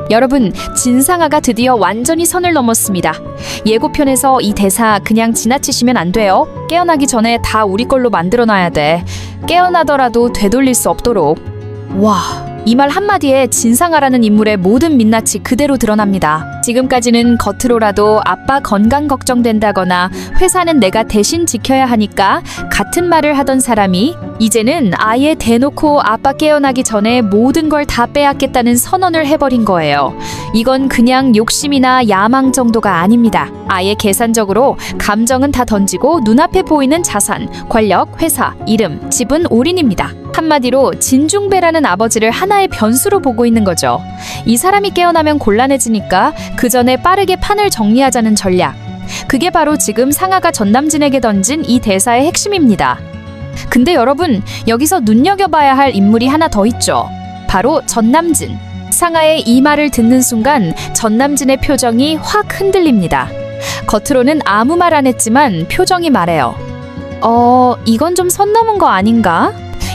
여러분, 진상아가 드디어 완전히 선을 넘었습니다. 예고편에서 이 대사 그냥 지나치시면 안 돼요. 깨어나기 전에 다 우리 걸로 만들어놔야 돼. 깨어나더라도 되돌릴 수 없도록. 와, 이 말 한마디에 진상아라는 인물의 모든 민낯이 그대로 드러납니다. 지금까지는 겉으로라도 아빠 건강 걱정된다거나 회사는 내가 대신 지켜야 하니까 같은 말을 하던 사람이 이제는 아예 대놓고 아빠 깨어나기 전에 모든 걸 다 빼앗겠다는 선언을 해버린 거예요. 이건 그냥 욕심이나 야망 정도가 아닙니다. 아예 계산적으로 감정은 다 던지고 눈앞에 보이는 자산, 권력, 회사, 이름, 집은 올인입니다. 한마디로 진중배라는 아버지를 하나의 변수로 보고 있는 거죠. 이 사람이 깨어나면 곤란해지니까 그 전에 빠르게 판을 정리하자는 전략. 그게 바로 지금 상아가 전남진에게 던진 이 대사의 핵심입니다. 근데 여러분, 여기서 눈여겨봐야 할 인물이 하나 더 있죠. 바로 전남진. 상아의 이 말을 듣는 순간 전남진의 표정이 확 흔들립니다. 겉으로는 아무 말 안 했지만 표정이 말해요. 이건 좀 선 넘은 거 아닌가?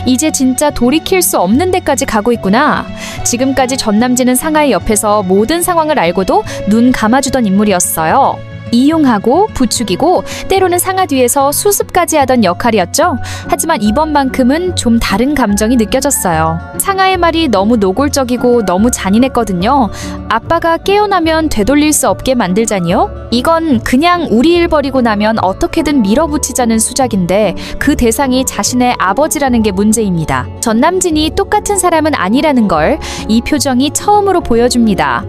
이제 진짜 돌이킬 수 없는 데까지 가고 있구나. 지금까지 전남진은 상아의 옆에서 모든 상황을 알고도 눈 감아주던 인물이었어요. 이용하고 부추기고 때로는 상아 뒤에서 수습까지 하던 역할이었죠. 하지만 이번만큼은 좀 다른 감정이 느껴졌어요. 상아의 말이 너무 노골적이고 너무 잔인했거든요. 아빠가 깨어나면 되돌릴 수 없게 만들자니요? 이건 그냥 우리 일 버리고 나면 어떻게든 밀어붙이자는 수작인데 그 대상이 자신의 아버지라는 게 문제입니다. 전남진이 똑같은 사람은 아니라는 걸 이 표정이 처음으로 보여줍니다.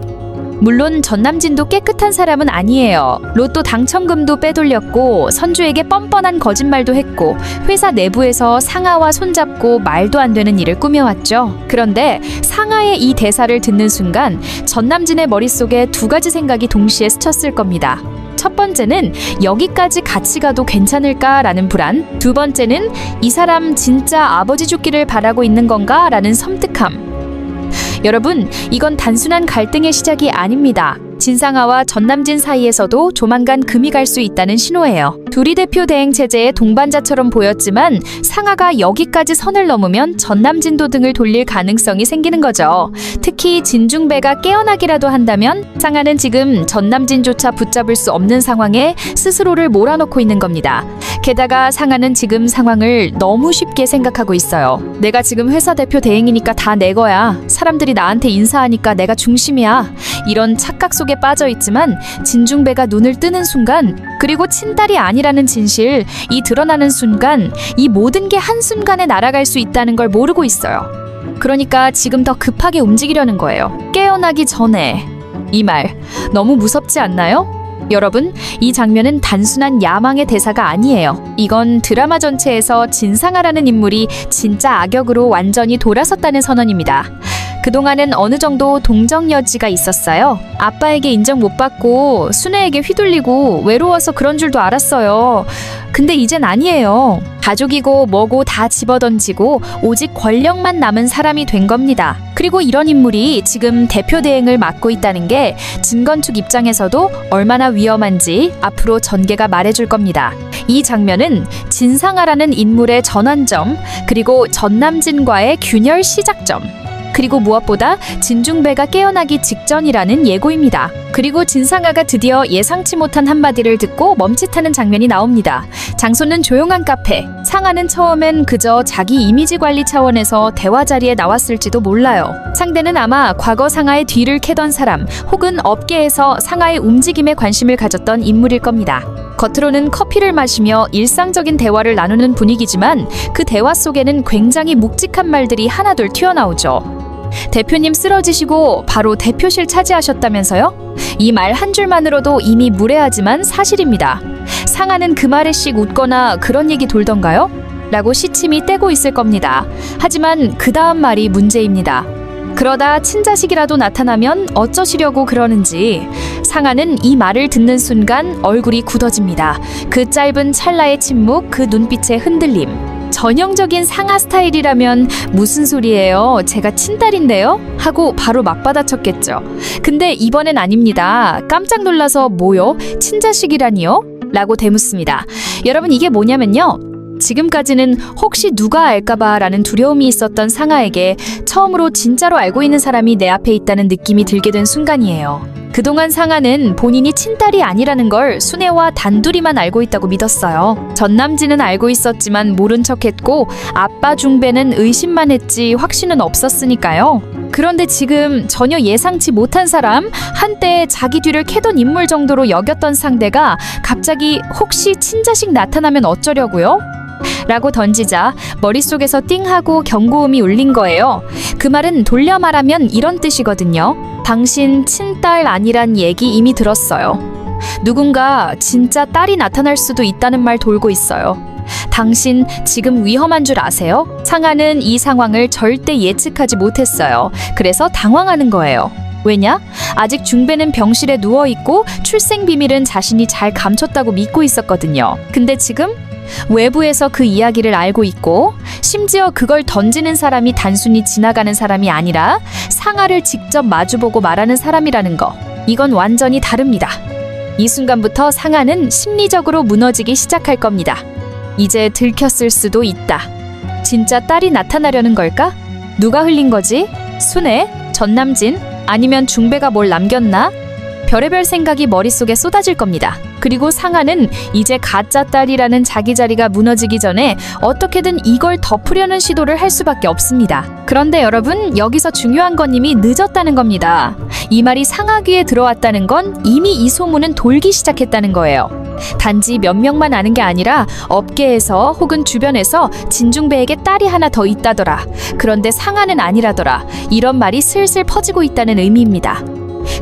물론 전남진도 깨끗한 사람은 아니에요. 로또 당첨금도 빼돌렸고 선주에게 뻔뻔한 거짓말도 했고 회사 내부에서 상아와 손잡고 말도 안 되는 일을 꾸며왔죠. 그런데 상아의 이 대사를 듣는 순간 전남진의 머릿속에 두 가지 생각이 동시에 스쳤을 겁니다. 첫 번째는 여기까지 같이 가도 괜찮을까라는 불안, 두 번째는 이 사람 진짜 아버지 죽기를 바라고 있는 건가? 라는 섬뜩함. 여러분, 이건 단순한 갈등의 시작이 아닙니다. 진상아와 전남진 사이에서도 조만간 금이 갈 수 있다는 신호예요. 둘이 대표 대행 체제의 동반자처럼 보였지만 상아가 여기까지 선을 넘으면 전남진도 등을 돌릴 가능성이 생기는 거죠. 특히 진중배가 깨어나기라도 한다면 상아는 지금 전남진조차 붙잡을 수 없는 상황에 스스로를 몰아넣고 있는 겁니다. 게다가 상아는 지금 상황을 너무 쉽게 생각하고 있어요. 내가 지금 회사 대표 대행이니까 다 내 거야. 사람들이 나한테 인사하니까 내가 중심이야. 이런 착각 속에 빠져 있지만 진중배가 눈을 뜨는 순간, 그리고 친딸이 아니라는 진실, 이 드러나는 순간 이 모든 게 한순간에 날아갈 수 있다는 걸 모르고 있어요. 그러니까 지금 더 급하게 움직이려는 거예요. 깨어나기 전에. 이 말 너무 무섭지 않나요? 여러분, 이 장면은 단순한 야망의 대사가 아니에요. 이건 드라마 전체에서 진상아라는 인물이 진짜 악역으로 완전히 돌아섰다는 선언입니다. 그동안은 어느 정도 동정 여지가 있었어요. 아빠에게 인정 못 받고 순애에게 휘둘리고 외로워서 그런 줄도 알았어요. 근데 이젠 아니에요. 가족이고 뭐고 다 집어던지고 오직 권력만 남은 사람이 된 겁니다. 그리고 이런 인물이 지금 대표 대행을 맡고 있다는 게 진건축 입장에서도 얼마나 위험한지 앞으로 전개가 말해줄 겁니다. 이 장면은 진상아라는 인물의 전환점, 그리고 전남진과의 균열 시작점, 그리고 무엇보다 진중배가 깨어나기 직전이라는 예고입니다. 그리고 진상아가 드디어 예상치 못한 한마디를 듣고 멈칫하는 장면이 나옵니다. 장소는 조용한 카페. 상아는 처음엔 그저 자기 이미지 관리 차원에서 대화 자리에 나왔을지도 몰라요. 상대는 아마 과거 상아의 뒤를 캐던 사람, 혹은 업계에서 상아의 움직임에 관심을 가졌던 인물일 겁니다. 겉으로는 커피를 마시며 일상적인 대화를 나누는 분위기지만 그 대화 속에는 굉장히 묵직한 말들이 하나둘 튀어나오죠. 대표님 쓰러지시고 바로 대표실 차지하셨다면서요? 이 말 한 줄만으로도 이미 무례하지만 사실입니다. 상아는 그 말에 씩 웃거나 그런 얘기 돌던가요? 라고 시침이 떼고 있을 겁니다. 하지만 그 다음 말이 문제입니다. 그러다 친자식이라도 나타나면 어쩌시려고 그러는지. 상아는 이 말을 듣는 순간 얼굴이 굳어집니다. 그 짧은 찰나의 침묵, 그 눈빛의 흔들림. 전형적인 상아 스타일이라면 무슨 소리예요? 제가 친딸인데요? 하고 바로 맞받아쳤겠죠. 근데 이번엔 아닙니다. 깜짝 놀라서 뭐요? 친자식이라니요? 라고 되묻습니다. 여러분, 이게 뭐냐면요. 지금까지는 혹시 누가 알까봐 라는 두려움이 있었던 상아에게 처음으로 진짜로 알고 있는 사람이 내 앞에 있다는 느낌이 들게 된 순간이에요. 그동안 상아는 본인이 친딸이 아니라는 걸 순애와 단둘이만 알고 있다고 믿었어요. 전남진은 알고 있었지만 모른 척했고 아빠 중배는 의심만 했지 확신은 없었으니까요. 그런데 지금 전혀 예상치 못한 사람, 한때 자기 뒤를 캐던 인물 정도로 여겼던 상대가 갑자기 혹시 친자식 나타나면 어쩌려고요? 라고 던지자 머릿속에서 띵하고 경고음이 울린 거예요. 그 말은 돌려 말하면 이런 뜻이거든요. 당신 친딸 아니란 얘기 이미 들었어요. 누군가 진짜 딸이 나타날 수도 있다는 말 돌고 있어요. 당신 지금 위험한 줄 아세요? 상아는 이 상황을 절대 예측하지 못했어요. 그래서 당황하는 거예요. 왜냐? 아직 중배는 병실에 누워있고 출생 비밀은 자신이 잘 감췄다고 믿고 있었거든요. 근데 지금 외부에서 그 이야기를 알고 있고 심지어 그걸 던지는 사람이 단순히 지나가는 사람이 아니라 상아를 직접 마주보고 말하는 사람이라는 거. 이건 완전히 다릅니다. 이 순간부터 상아는 심리적으로 무너지기 시작할 겁니다. 이제 들켰을 수도 있다. 진짜 딸이 나타나려는 걸까? 누가 흘린 거지? 순애? 전남진? 아니면 중배가 뭘 남겼나? 별의별 생각이 머릿속에 쏟아질 겁니다. 그리고 상아는 이제 가짜 딸이라는 자기 자리가 무너지기 전에 어떻게든 이걸 덮으려는 시도를 할 수밖에 없습니다. 그런데 여러분, 여기서 중요한 건 이미 늦었다는 겁니다. 이 말이 상아 귀에 들어왔다는 건 이미 이 소문은 돌기 시작했다는 거예요. 단지 몇 명만 아는 게 아니라 업계에서 혹은 주변에서 진중배에게 딸이 하나 더 있다더라. 그런데 상아는 아니라더라. 이런 말이 슬슬 퍼지고 있다는 의미입니다.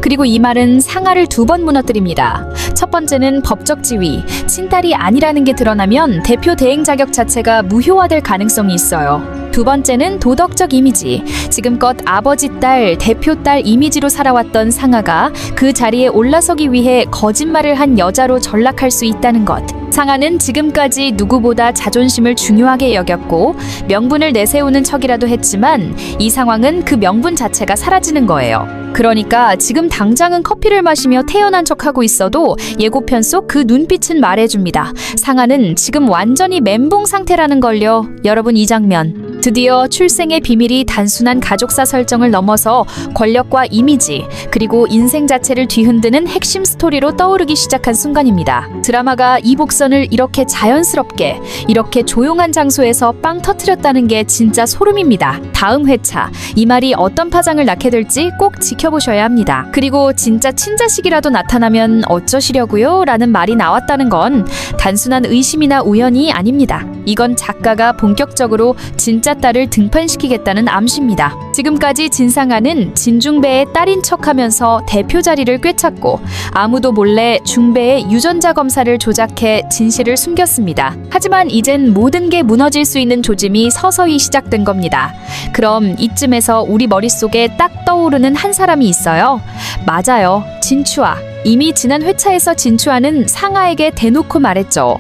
그리고 이 말은 상아를 두 번 무너뜨립니다. 첫 번째는 법적 지위, 친딸이 아니라는 게 드러나면 대표 대행 자격 자체가 무효화될 가능성이 있어요. 두 번째는 도덕적 이미지, 지금껏 아버지 딸, 대표 딸 이미지로 살아왔던 상아가 그 자리에 올라서기 위해 거짓말을 한 여자로 전락할 수 있다는 것. 상아는 지금까지 누구보다 자존심을 중요하게 여겼고 명분을 내세우는 척이라도 했지만 이 상황은 그 명분 자체가 사라지는 거예요. 그러니까 지금 당장은 커피를 마시며 태연한 척하고 있어도 예고편 속 그 눈빛은 말해줍니다. 상아는 지금 완전히 멘붕 상태라는 걸요. 여러분, 이 장면. 드디어 출생의 비밀이 단순한 가족사 설정을 넘어서 권력과 이미지, 그리고 인생 자체를 뒤흔드는 핵심 스토리로 떠오르기 시작한 순간입니다. 드라마가 이 복선을 이렇게 자연스럽게, 이렇게 조용한 장소에서 빵 터트렸다는 게 진짜 소름입니다. 다음 회차, 이 말이 어떤 파장을 낳게 될지 꼭 지켜보셔야 합니다. 그리고 진짜 친자식이라도 나타나면 어쩌시려고요? 라는 말이 나왔다는 건 단순한 의심이나 우연이 아닙니다. 이건 작가가 본격적으로 진짜 딸을 등판시키겠다는 암시입니다. 지금까지 진상아는 진중배의 딸인 척하면서 대표 자리를 꿰찼고 아무도 몰래 중배의 유전자 검사를 조작해 진실을 숨겼습니다. 하지만 이젠 모든 게 무너질 수 있는 조짐이 서서히 시작된 겁니다. 그럼 이쯤에서 우리 머릿속에 딱 떠오르는 한 사람이 있어요. 맞아요. 진추아. 이미 지난 회차에서 진추아는 상아에게 대놓고 말했죠.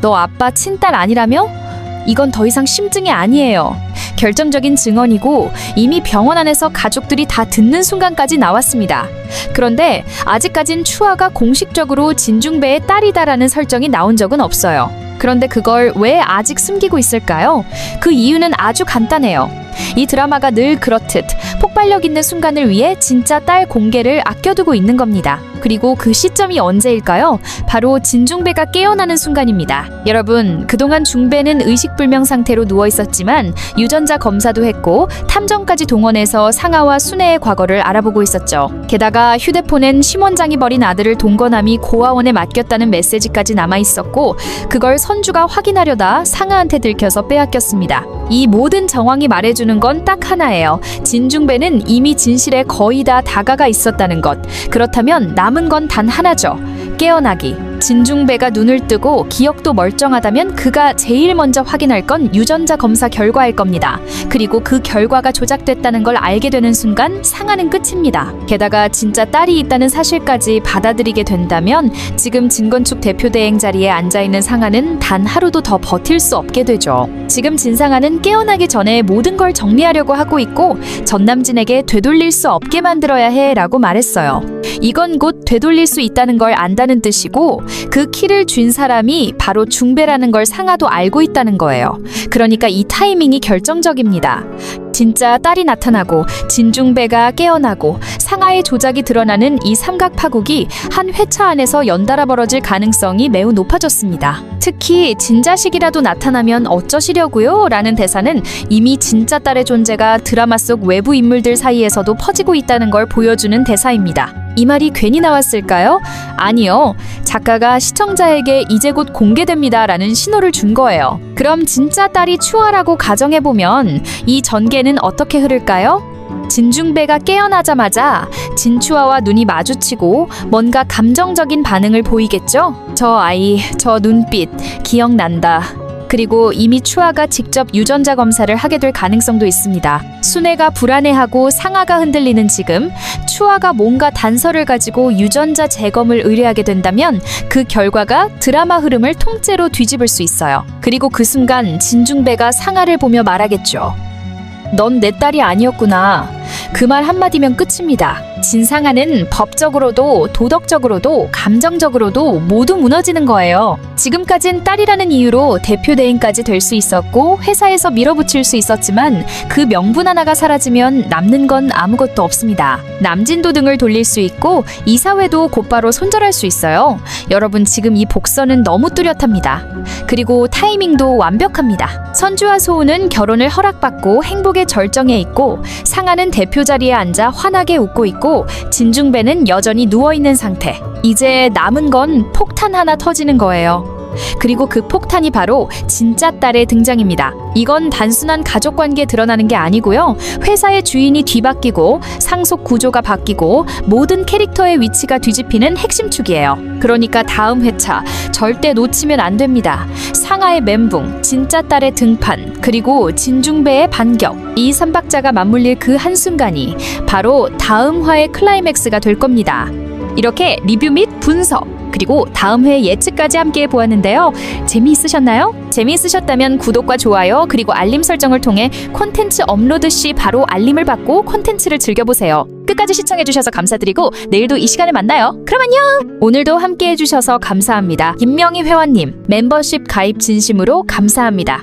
너 아빠 친딸 아니라며? 이건 더 이상 심증이 아니에요. 결정적인 증언이고 이미 병원 안에서 가족들이 다 듣는 순간까지 나왔습니다. 그런데 아직까진 추아가 공식적으로 진중배의 딸이다라는 설정이 나온 적은 없어요. 그런데 그걸 왜 아직 숨기고 있을까요? 그 이유는 아주 간단해요. 이 드라마가 늘 그렇듯 폭발력 있는 순간을 위해 진짜 딸 공개를 아껴두고 있는 겁니다. 그리고 그 시점이 언제일까요? 바로 진중배가 깨어나는 순간입니다. 여러분, 그동안 중배는 의식불명 상태로 누워있었지만 유전자 검사도 했고 탐정까지 동원해서 상아와 순애의 과거를 알아보고 있었죠. 게다가 휴대폰엔 심원장이 버린 아들을 동거남이 고아원에 맡겼다는 메시지까지 남아있었고 그걸 선주가 확인하려다 상아한테 들켜서 빼앗겼습니다. 이 모든 정황이 말해주는 건 딱 하나예요. 진중배는 이미 진실에 거의 다 다가가 있었다는 것. 그렇다면 남은 건 단 하나죠. 깨어나기. 진중배가 눈을 뜨고 기억도 멀쩡하다면 그가 제일 먼저 확인할 건 유전자 검사 결과일 겁니다. 그리고 그 결과가 조작됐다는 걸 알게 되는 순간 상아는 끝입니다. 게다가 진짜 딸이 있다는 사실까지 받아들이게 된다면 지금 진건축 대표 대행 자리에 앉아있는 상아는 단 하루도 더 버틸 수 없게 되죠. 지금 진상아는 깨어나기 전에 모든 걸 정리하려고 하고 있고 전남진에게 되돌릴 수 없게 만들어야 해 라고 말했어요. 이건 곧 되돌릴 수 있다는 걸 안다는 뜻이고 그 키를 쥔 사람이 바로 중배라는 걸 상아도 알고 있다는 거예요. 그러니까 이 타이밍이 결정적입니다. 진짜 딸이 나타나고 진중배가 깨어나고 상아의 조작이 드러나는 이 삼각 파국이 한 회차 안에서 연달아 벌어질 가능성이 매우 높아졌습니다. 특히 진자식이라도 나타나면 어쩌시려고요? 라는 대사는 이미 진짜 딸의 존재가 드라마 속 외부 인물들 사이에서도 퍼지고 있다는 걸 보여주는 대사입니다. 이 말이 괜히 나왔을까요? 아니요. 작가가 시청자에게 이제 곧 공개됩니다 라는 신호를 준 거예요. 그럼 진짜 딸이 추아라고 가정해보면 이 전개는 어떻게 흐를까요? 진중배가 깨어나자마자 진추아와 눈이 마주치고 뭔가 감정적인 반응을 보이겠죠? 저 아이, 저 눈빛, 기억난다. 그리고 이미 추아가 직접 유전자 검사를 하게 될 가능성도 있습니다. 순애가 불안해하고 상아가 흔들리는 지금 추아가 뭔가 단서를 가지고 유전자 재검을 의뢰하게 된다면 그 결과가 드라마 흐름을 통째로 뒤집을 수 있어요. 그리고 그 순간 진중배가 상아를 보며 말하겠죠. 넌 내 딸이 아니었구나. 그 말 한마디면 끝입니다. 진상아는 법적으로도 도덕적으로도 감정적으로도 모두 무너지는 거예요. 지금까진 딸이라는 이유로 대표 대행까지 될 수 있었고 회사에서 밀어붙일 수 있었지만 그 명분 하나가 사라지면 남는 건 아무것도 없습니다. 남진도 등을 돌릴 수 있고 이사회도 곧바로 손절할 수 있어요. 여러분 지금 이 복선은 너무 뚜렷합니다. 그리고 타이밍도 완벽합니다. 선주와 소우는 결혼을 허락받고 행복의 절정에 있고 상아는 대표 자리에 앉아 환하게 웃고 있고 진중배는 여전히 누워있는 상태. 이제 남은 건 폭탄 하나 터지는 거예요. 그리고 그 폭탄이 바로 진짜 딸의 등장입니다. 이건 단순한 가족관계에 드러나는 게 아니고요. 회사의 주인이 뒤바뀌고 상속 구조가 바뀌고 모든 캐릭터의 위치가 뒤집히는 핵심축이에요. 그러니까 다음 회차 절대 놓치면 안 됩니다. 상아의 멘붕, 진짜 딸의 등판, 그리고 진중배의 반격. 이 삼박자가 맞물릴 그 한순간이 바로 다음 화의 클라이맥스가 될 겁니다. 이렇게 리뷰 및 분석, 그리고 다음 회 예측까지 함께 보았는데요. 재미있으셨나요? 재미있으셨다면 구독과 좋아요 그리고 알림 설정을 통해 콘텐츠 업로드 시 바로 알림을 받고 콘텐츠를 즐겨보세요. 끝까지 시청해주셔서 감사드리고 내일도 이 시간에 만나요. 그럼 안녕! 오늘도 함께 해주셔서 감사합니다. 김명희 회원님, 멤버십 가입 진심으로 감사합니다.